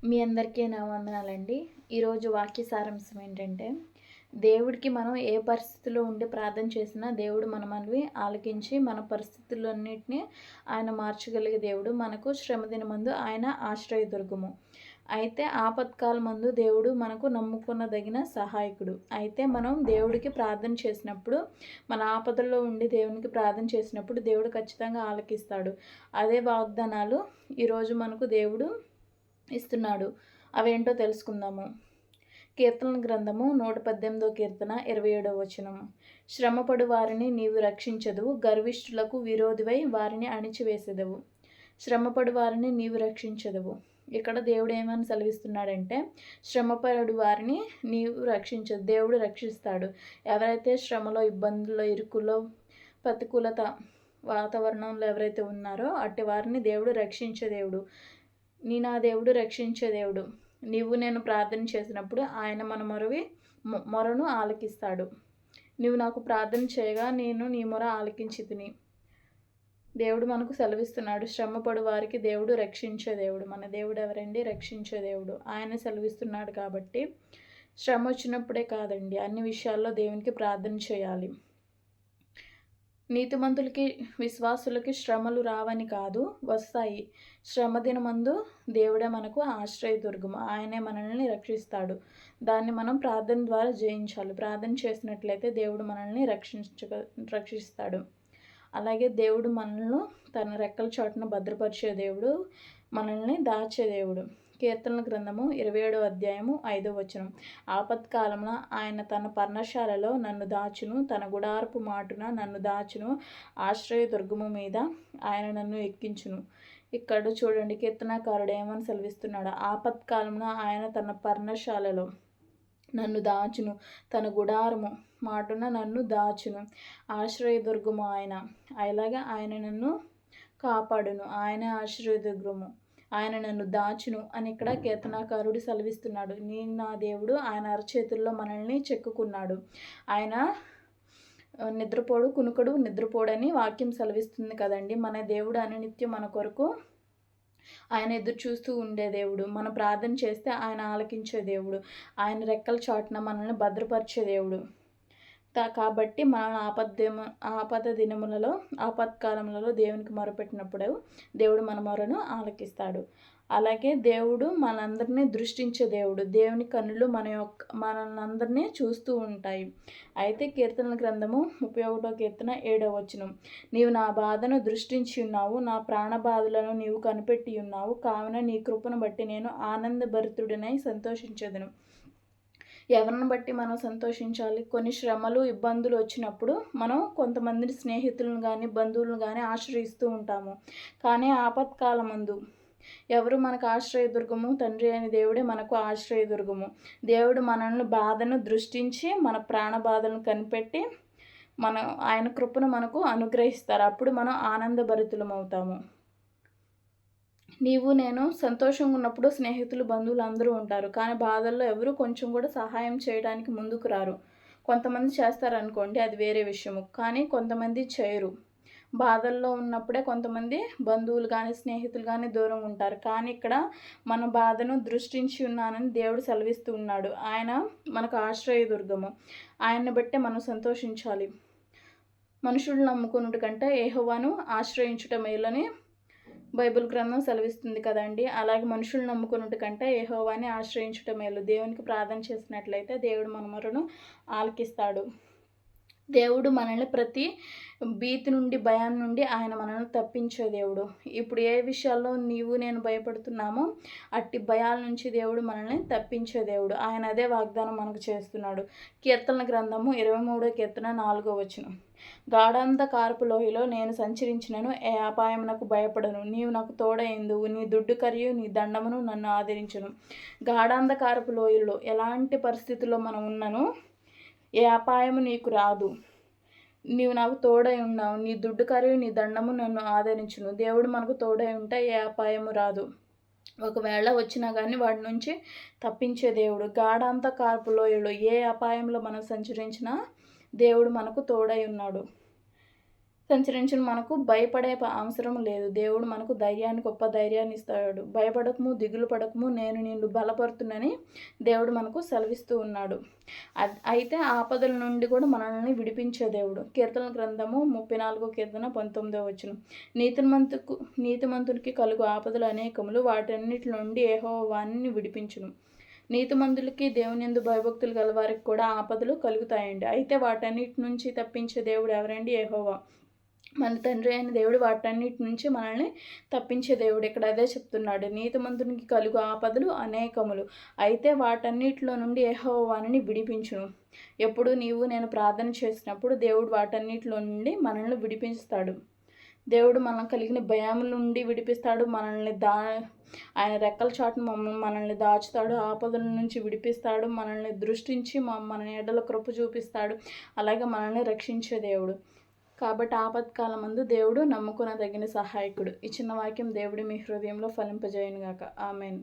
మీ అందరికీ నా వందనాలండి. ఈరోజు వాక్య సారాంశం ఏంటంటే, దేవుడికి మనం ఏ పరిస్థితిలో ఉండి ప్రార్థన చేసినా దేవుడు మన మనవి ఆలకించి మన పరిస్థితులన్నిటిని ఆయన మార్చగలిగే దేవుడు. మనకు శ్రమ దినమందు ఆయన ఆశ్రయదుర్గము. అయితే ఆపత్కాలమందు దేవుడు మనకు నమ్ముకొనదగిన సహాయకుడు. అయితే మనం దేవుడికి ప్రార్థన చేసినప్పుడు, మన ఆపదల్లో ఉండి దేవునికి ప్రార్థన చేసినప్పుడు దేవుడు ఖచ్చితంగా ఆలకిస్తాడు. అదే వాగ్దానాలు ఈరోజు మనకు దేవుడు ఇస్తున్నాడు. అవేంటో తెలుసుకుందాము. కీర్తన గ్రంథము 118 కీర్తన 27 వచనము. శ్రమపడు వారిని నీవు రక్షించదువు, గర్విష్ఠులకు విరోధివై వారిని అణిచివేసెదవు. శ్రమపడు వారిని నీవు రక్షించదువు. ఇక్కడ దేవుడు ఏమని సెలవిస్తున్నాడంటే, శ్రమపడు వారిని నీవు రక్షించదు, దేవుడు రక్షిస్తాడు. ఎవరైతే శ్రమలో, ఇబ్బందుల్లో, ఇరుకులో, ప్రతికూలత వాతావరణంలో ఎవరైతే ఉన్నారో అట్టి వారిని దేవుడు రక్షించే దేవుడు. నా దేవుడు రక్షించే దేవుడు. నీవు నేను ప్రార్థన చేసినప్పుడు ఆయన మన మొరను ఆలకిస్తాడు. నీవు నాకు ప్రార్థన చేయగా నేను నీ మొర ఆలకించితిని. దేవుడు మనకు సెలవిస్తున్నాడు. శ్రమపడు వారికి దేవుడు రక్షించే దేవుడు. మన దేవుడు ఎవరండి? రక్షించే దేవుడు. ఆయన సెలవిస్తున్నాడు కాబట్టి శ్రమ వచ్చినప్పుడే కాదండి, అన్ని విషయాల్లో దేవునికి ప్రార్థన చేయాలి. నీతిమంతులకి, విశ్వాసులకి శ్రమలు రావని కాదు, వస్తాయి. శ్రమ దినమందు దేవుడే మనకు ఆశ్రయదుర్గము. ఆయనే మనల్ని రక్షిస్తాడు. దాన్ని మనం ప్రార్థన ద్వారా జయించాలి. ప్రార్థన చేసినట్లయితే దేవుడు మనల్ని రక్షిస్తాడు. అలాగే దేవుడు మనల్ని తన రెక్కల చాటున భద్రపరిచే దేవుడు, మనల్ని దాచే దేవుడు. కీర్తనల గ్రంథము 27వ అధ్యాయము 5వ వచనం. ఆపత్కాలంలో ఆయన తన పర్ణశాలలో నన్ను దాచును, తన గుడారపు మాటున నన్ను దాచును, ఆశ్రయదుర్గము మీద ఆయన నన్ను ఎక్కించును. ఇక్కడ చూడండి, కీర్తనకారుడు ఏమని సెలవిస్తున్నాడు? ఆపత్కాలంలో ఆయన తన పర్ణశాలలో నన్ను దాచును, తన గుడారము మాటున నన్ను దాచును, ఆశ్రయదుర్గము ఆయన. అలాగే ఆయన నన్ను కాపాడును, ఆయన ఆశ్రయదుర్గము, ఆయన నన్ను దాచును అని ఇక్కడ కీర్తనాకారుడు సెలవిస్తున్నాడు. నా దేవుడు ఆయన అరచేతుల్లో మనల్ని చెక్కుకున్నాడు. ఆయన నిద్రపోడు, కునుకడు, నిద్రపోడని వాక్యం సెలవిస్తుంది కదండి. మన దేవుడు అనునిత్యం మన కొరకు ఆయన ఎదురు చూస్తూ ఉండే దేవుడు. మనం ప్రార్థన చేస్తే ఆయన ఆలకించే దేవుడు. ఆయన రెక్కల చాటున మనల్ని భద్రపరిచే దేవుడు. కాబట్టి మన ఆపద దినములలో, ఆపత్కాలములలో దేవునికి మొరపెట్టినప్పుడు దేవుడు మన మొరను ఆలకిస్తాడు. అలాగే దేవుడు మనందరినీ దృష్టించే దేవుడు. దేవుని కన్నులు మనందరినీ చూస్తూ ఉంటాయి. అయితే కీర్తనల గ్రంథము 31వ కీర్తన 7వ వచనం. నీవు నా బాధను దృష్టించి ఉన్నావు, నా ప్రాణ బాధలను నీవు కనిపెట్టి ఉన్నావు, కావున నీ కృపను బట్టి నేను ఆనందభరితుడినై సంతోషించెదను. ఎవరిని బట్టి మనం సంతోషించాలి? కొన్ని శ్రమలు, ఇబ్బందులు వచ్చినప్పుడు మనం కొంతమంది స్నేహితులను కానీ, బంధువులను కానీ ఆశ్రయిస్తూ ఉంటాము. కానీ ఆపత్కాలమందు ఎవరు మనకు ఆశ్రయదుర్గము? తండ్రి అయిన దేవుడే మనకు ఆశ్రయదుర్గము. దేవుడు మనల్ని బాధను దృష్టించి మన ప్రాణ బాధలను కనిపెట్టి ఆయన కృపను మనకు అనుగ్రహిస్తారు. అప్పుడు మనం ఆనందభరితులం అవుతాము. నీవు నేను సంతోషంగా ఉన్నప్పుడు స్నేహితులు, బంధువులు అందరూ ఉంటారు. కానీ బాధల్లో ఎవరు కొంచెం కూడా సహాయం చేయడానికి ముందుకు రారు. కొంతమంది చేస్తారనుకోండి, అది వేరే విషయము. కానీ కొంతమంది చేయరు. బాధల్లో ఉన్నప్పుడే కొంతమంది బంధువులు కానీ, స్నేహితులు కానీ దూరం ఉంటారు. కానీ ఇక్కడ మన బాధను దృష్టించి ఉన్నానని దేవుడు సెలవిస్తూ ఉన్నాడు. ఆయన మనకు ఆశ్రయదుర్గము. ఆయన్ని బట్టే మనం సంతోషించాలి. మనుషులను నమ్ముకున్నట్టు కంటే యెహోవాను ఆశ్రయించుట మేలని బైబిల్ గ్రంథం సెలవిస్తుంది కదండి. అలాగే మనుషులు నమ్ముకున్నట్టు కంటే యెహోవాని ఆశ్రయించుట మేలు. దేవునికి ప్రార్థన చేసినట్లయితే దేవుడు మన మొరను ఆలకిస్తాడు. దేవుడు మనల్ని ప్రతి భీతి నుండి, భయం నుండి ఆయన మనల్ని తప్పించే దేవుడు. ఇప్పుడు ఏ విషయాల్లో నీవు నేను భయపడుతున్నామో అట్టి భయాల నుంచి దేవుడు మనల్ని తప్పించే దేవుడు. ఆయన అదే వాగ్దానం మనకు చేస్తున్నాడు. కీర్తనల గ్రంథము 23వ కీర్తన 4వ వచనం. గాఢాంధకారపు లోయలో నేను సంచరించినను ఏ అపాయమునకు భయపడను, నీవు నాకు తోడైందువు, నీ దుడ్డు కరియు నీ దండమును నన్ను ఆదరించును. గాఢాంధకారపు లోయలో ఎలాంటి పరిస్థితుల్లో మనం ఉన్నను ఏ అపాయము నీకు రాదు. నీవు నాకు తోడై ఉన్నావు, నీ దుడ్డు కరియు నీ దండము నన్ను ఆదరించును. దేవుడు మనకు తోడై ఉంటే ఏ అపాయము రాదు. ఒకవేళ వచ్చినా కానీ వాడి నుంచి తప్పించే దేవుడు. గాఢాంధకారపు లోయలో ఏ అపాయంలో మనం సంచరించినా దేవుడు మనకు తోడై ఉన్నాడు. సంచరించిన మనకు భయపడే అవసరం లేదు. దేవుడు మనకు గొప్ప ధైర్యాన్ని ఇస్తాడు. భయపడకము, దిగులు పడకము, నేను నిన్ను బలపరుతునని దేవుడు మనకు సెలవిస్తూ ఉన్నాడు. అయితే ఆపదల నుండి కూడా మనల్ని విడిపించే దేవుడు. కీర్తనల గ్రంథము 34 కీర్తన 19వ వచనం. నీతిమంతునికి కలుగు ఆపదలు అనేకములు, వాటన్నిటి నుండి యెహోవా వానిని విడిపించును. నీతిమంతులకి, దేవుని యందు భయభక్తులు గల వారికి కూడా ఆపదలు కలుగుతాయండి. అయితే వాటన్నిటి నుంచి తప్పించే దేవుడు ఎవరండి? యెహోవా. మన తండ్రి అయిన దేవుడు వాటన్నిటి నుంచి మనల్ని తప్పించే దేవుడు. ఇక్కడ అదే చెప్తున్నాడు, నీతిమంతునికి కలుగు ఆపదలు అనేకములు, అయితే వాటన్నిటిలో నుండి యెహోవా వానిని విడిపించును. ఎప్పుడు నేను ప్రార్థన చేసినప్పుడు దేవుడు వాటన్నిటిలో నుండి మనల్ని విడిపిస్తాడు. దేవుడు మనం కలిగిన భయముల నుండి విడిపిస్తాడు. ఆయన రెక్కల చాటున మనల్ని దాచుతాడు. ఆపదల నుంచి విడిపిస్తాడు. మనల్ని దృష్టించి మన ఎడల కృప చూపిస్తాడు. అలాగే మనల్ని రక్షించే దేవుడు. కాబట్టి ఆపత్కాలమందు దేవుడు నమ్ముకొనదగిన సహాయకుడు. ఈ చిన్న వాక్యం దేవుడు మీ హృదయంలో ఫలింపజేయునుగాక. ఆమేన్.